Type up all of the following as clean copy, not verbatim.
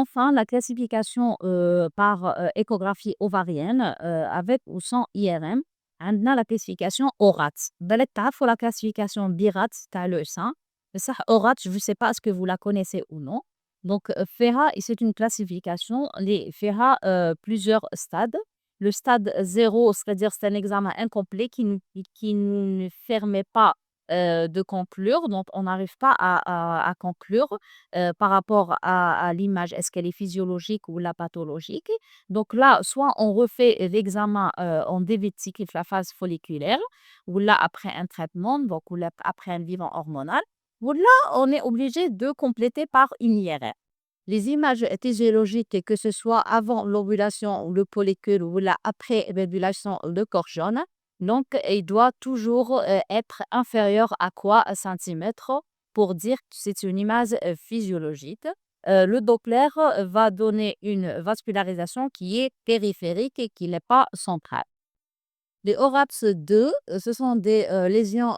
Enfin, la classification par échographie ovarienne avec ou sans IRM. عندنا la classification ORAT. بالك تعرفوا la classification BIRAT تاع le sein. بصح ORAT, je ne sais pas est-ce que vous la connaissez ou non. Donc, FERA, c'est une classification. Les FERA, plusieurs stades. Le stade 0, c'est-à-dire c'est un examen incomplet qui ne permet pas de conclure. Donc, on n'arrive pas à conclure par rapport à l'image, est-ce qu'elle est physiologique ou la pathologique. Donc là, soit on refait l'examen en début de cycle, la phase folliculaire, ou là après un traitement, donc ou là après un bilan hormonal, ou là on est obligé de compléter par une IRM. Les images physiologiques, que ce soit avant l'ovulation ou le follicule ou là après l'ovulation, le corps jaune, donc il doit toujours être inférieur à quoi centimètres pour dire que c'est une image physiologique. Le Doppler va donner une vascularisation qui est périphérique et qui n'est pas centrale. Les ORAPS 2, ce sont des lésions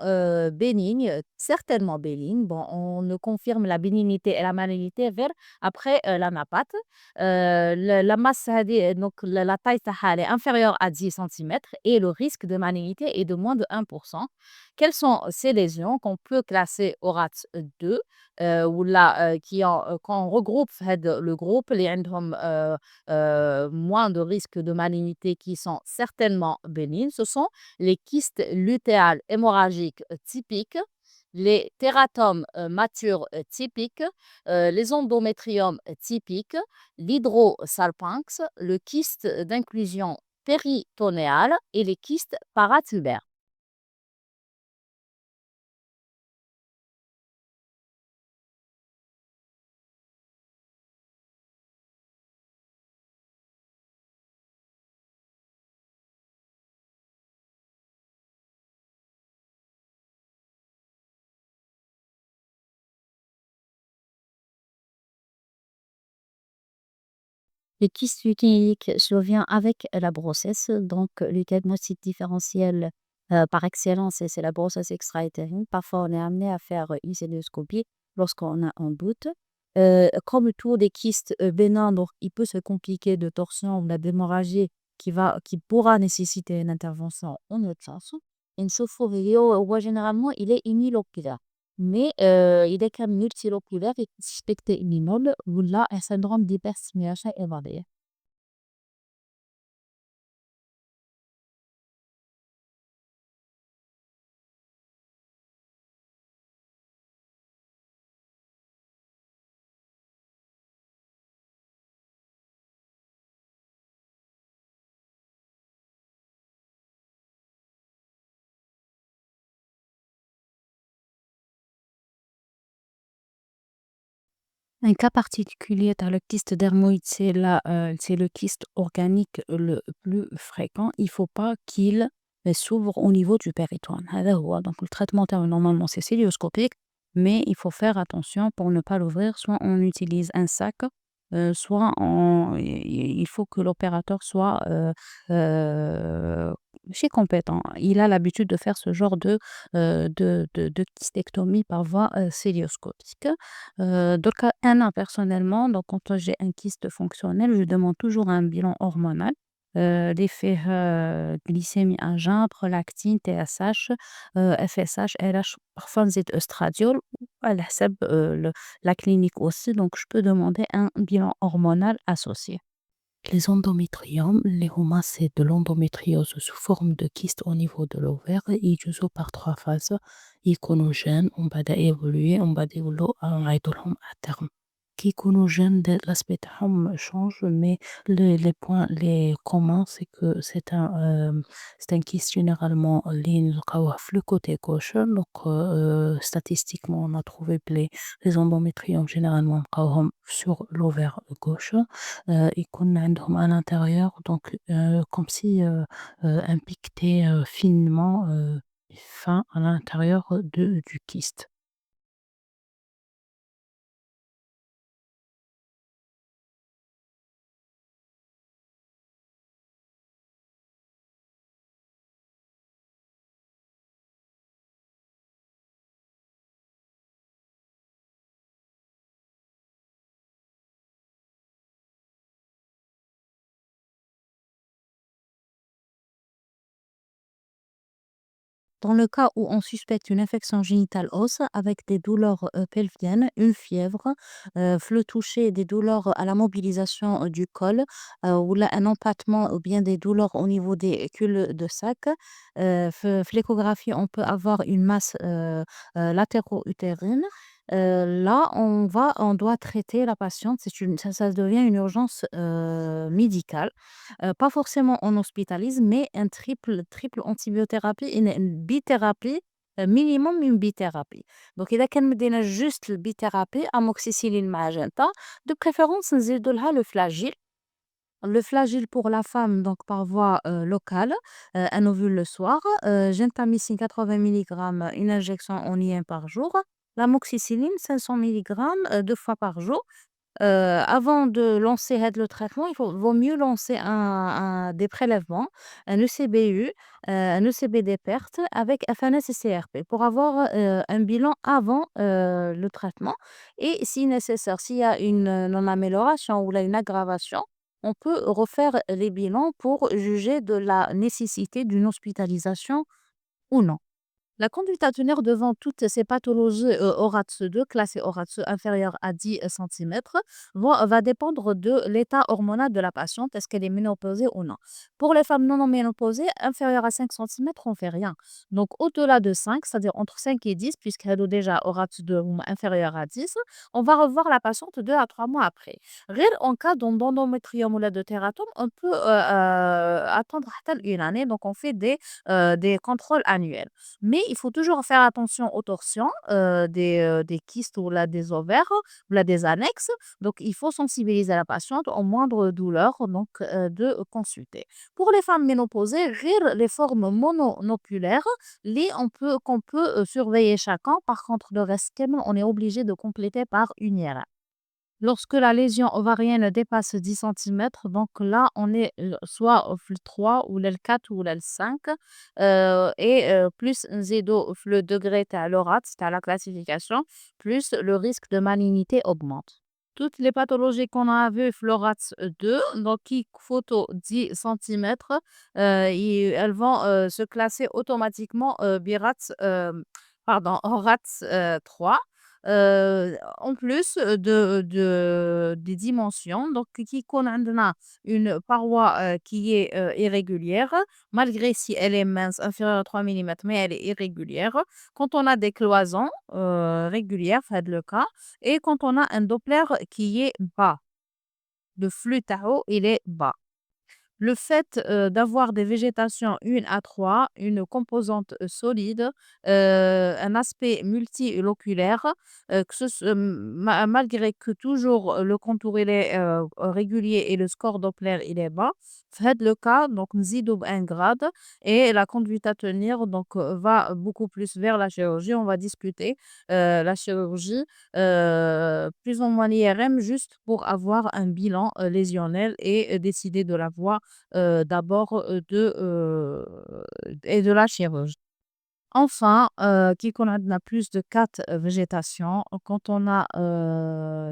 bénignes, certainement bénignes. Bon, on ne confirme la bénignité et la malignité vers après la NAPAT. La masse, donc la taille elle est inférieure à 10 centimètres et le risque de malignité est de moins de 1%. Quelles sont ces lésions qu'on peut classer ORAPS 2 ou là, quand on regroupe le groupe, les عندهم moins de risques de malignité qui sont certainement bénignes, ce sont les kystes lutéales hémorragiques typiques, les tératomes matures typiques, les endométriomes typiques, l'hydrosalpinx, le kyste d'inclusion péritonéale et les kystes paratubères. Le kyste utérique survient avec la grossesse, donc le diagnostic différentiel par excellence, c'est la grossesse extra-utérine. Parfois, on est amené à faire une célioscopie lorsqu'on a un doute. Comme tous les kystes bénins, donc il peut se compliquer de torsion ou d'hémorragie qui pourra nécessiter une intervention en urgence. Une sophrorio, généralement, il est uniloculaire. Mais إذا كان multiloculaire يتسبكتي إنينول ولا un syndrome d'hyperstimulation évalué. Un cas particulier dans le kyste dermoïde, c'est le kyste organique le plus fréquent. Il ne faut pas qu'il s'ouvre au niveau du péritoine. هذا هو. Donc, le traitement normalement, c'est cilioscopique, mais il faut faire attention pour ne pas l'ouvrir. Soit on utilise un sac, soit il faut que l'opérateur soit chez compétent. Il a l'habitude de faire ce genre de kystectomie par voie cilioscopique. Donc, personnellement, donc, quand j'ai un kyste fonctionnel, je demande toujours un bilan hormonal. L'effet glycémie à jeun, prolactine, TSH, FSH, LH, parfois نزيد estradiol ou على حسب la clinique aussi. Donc, je peux demander un bilan hormonal associé. Les endométriomes, les هما c'est de l'endométriose sous forme de kyste au niveau de l'ovaire. Ils jouent par trois phases. يكونوا ومن بعد évoluer ومن بعد يولوا نعيطوا لهم à terme. كي يكونوا l'aspect تاعهم change, mais les points les communs c'est que c'est un kyste généralement اللي نلقاوه في le côté gauche. Donc statistiquement on a trouvé que les endométriomes généralement نلقاوهم sur l'ovaire gauche. يكون عندهم à l'intérieur donc comme si impacté finement fin à l'intérieur du kyste. Dans le cas où on suspecte une infection génitale os avec des douleurs pelviennes, une fièvre, fleu touché, des douleurs à la mobilisation du col, ou là, un empattement ou bien des douleurs au niveau des culs de sac, l'échographie, on peut avoir une masse latéro-utérine. Là, on doit traiter la patiente. Ça devient une urgence médicale. Pas forcément on hospitalise, mais un triple antibiothérapie, une bithérapie, minimum une bithérapie. Donc إذا كان مدينا juste البيثérapie amoxicilline magenta, de préférence نزيدو لها le flagyl. Le flagyl pour la femme, donc par voie locale, un ovule le soir, gentamicine 80 milligrammes, une injection en IM par jour, l'amoxicilline 500 milligrammes, 2 fois par jour. Avant de lancer le traitement, vaut mieux lancer des prélèvements, un ECBU, un ECB des pertes avec FNS et CRP pour avoir un bilan avant le traitement. Et si nécessaire, s'il y a une amélioration ou là, une aggravation, on peut refaire les bilans pour juger de la nécessité d'une hospitalisation ou non. La conduite à tenir devant toutes ces pathologies ORATS 2, classées ORATS inférieures à 10 cm, va dépendre de l'état hormonal de la patiente, est-ce qu'elle est ménopausée ou non. Pour les femmes non ménopausées, inférieures à 5 cm, on ne fait rien. Donc au-delà de 5, c'est-à-dire entre 5 et 10, puisqu'elle a déjà ORATS 2 ou inférieure à 10, on va revoir la patiente 2 à 3 mois après. Rien en cas d'endométrium ou de tératome, on peut attendre une année, donc on fait des contrôles annuels. Mais il faut toujours faire attention aux torsions, des kystes ou là des ovaires ou là des annexes. Donc il faut sensibiliser la patiente aux moindres douleurs, donc de consulter. Pour les femmes ménopausées, rire les formes mononoculaires, qu'on peut surveiller chacun. Par contre, le reste, on est obligé de compléter par une IRM. Lorsque la lésion ovarienne dépasse 10 centimètres, donc là, on est soit au FLE 3 ou l'L 4 ou l'L 5, et plus nzido le degré à l'ORAT, c'est à la classification, plus le risque de malignité augmente. Toutes les pathologies qu'on a vues, FLORATS 2, donc qui photo 10 centimètres, elles vont se classer automatiquement BIRATS, ORATS 3. En plus des dimensions, donc qui qu'on a une paroi qui est irrégulière, malgré si elle est mince, inférieure à 3 millimètres, mais elle est irrégulière. Quand on a des cloisons régulières, c'est le cas, et quand on a un Doppler qui est bas, le flux Tahoe, il est bas. Le fait, d'avoir des végétations 1 à 3, une composante, solide, un aspect multiloculaire, que ce s malgré que toujours le contour il est, régulier et le score Doppler il est bas, في هاد le cas donc نزيدو ب1 grade et la conduite à tenir donc va beaucoup plus vers la chirurgie. On va discuter, la chirurgie, plus ou moins l'IRM juste pour avoir un bilan, lésionnel et décider de la voie d'abord, et de la chirurgie. Enfin, qu'on a plus de 4 végétations, quand on a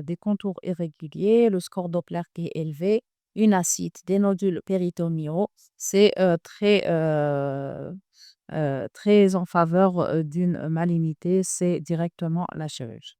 des contours irréguliers, le score Doppler qui est élevé, une ascite, des nodules péritonéaux, c'est très en faveur d'une malignité, c'est directement la chirurgie.